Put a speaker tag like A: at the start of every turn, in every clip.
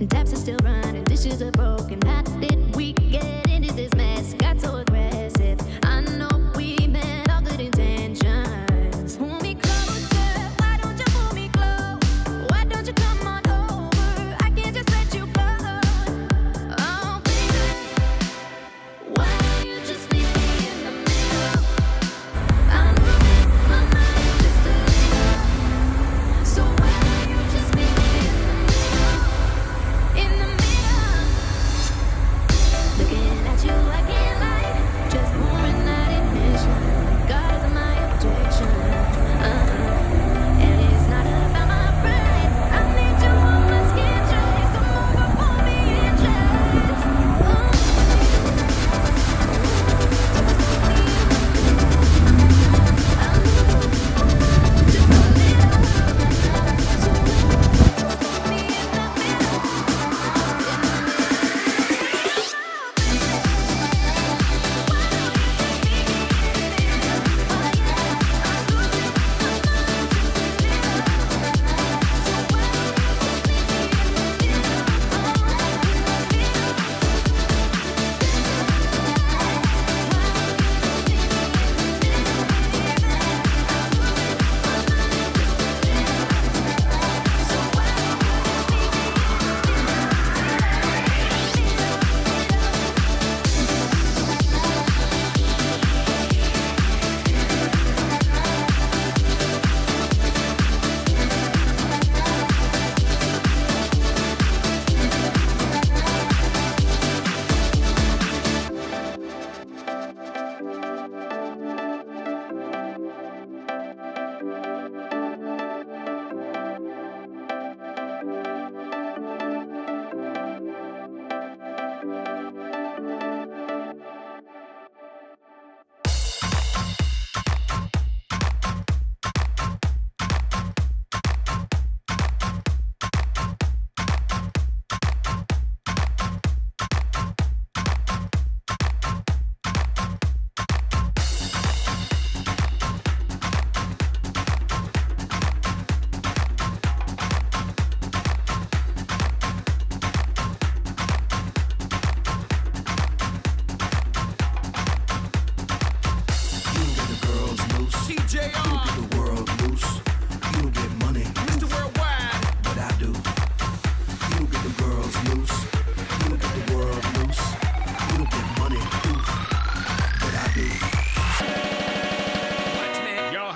A: and taps are still running, dishes are broken. How did we get into this mess? Got so aggressive. I know we meant all good intentions. Pull me closer, why don't you pull me close? Why don't you come on over? I can't just let you go. Oh baby, why don't you just leave me in the middle? I'm moving my mind just a little. So why don't you just leave me in the middle? In the middle. Looking at you, I can't lie. Just pouring that admission. God is my objection. And it's not about my pride. I need you on my skin trace. Come over, pull me in just.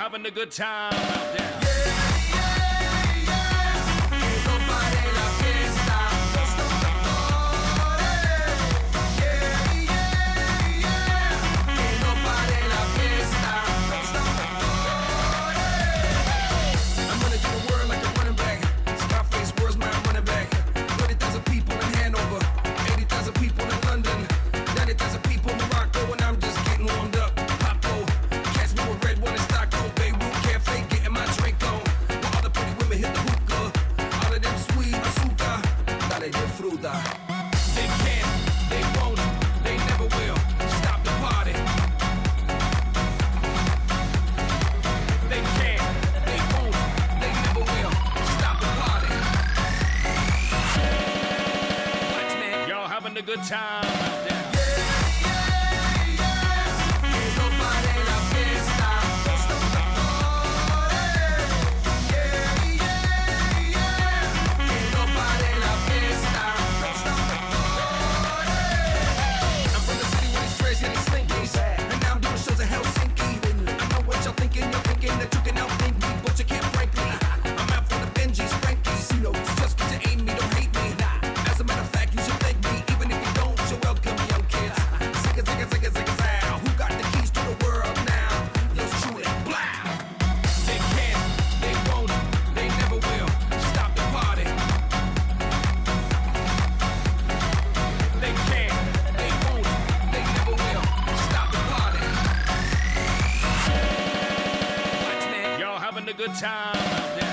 B: Having a good time out there. They can't, they won't, they never will stop the party. They can't, they won't, they never will stop the party. Watch me, y'all having a good time out there. A good time out there.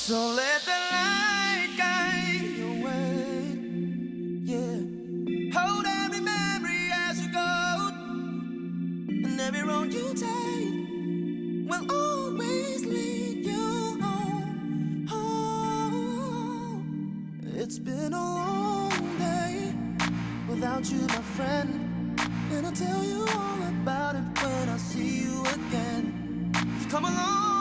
C: So let the light guide your way. Yeah. Hold every memory as you go, and every road you take will always lead you home. Home. It's been a long day without you, my friend, and I'll tell you all about it when I see you again. You've come along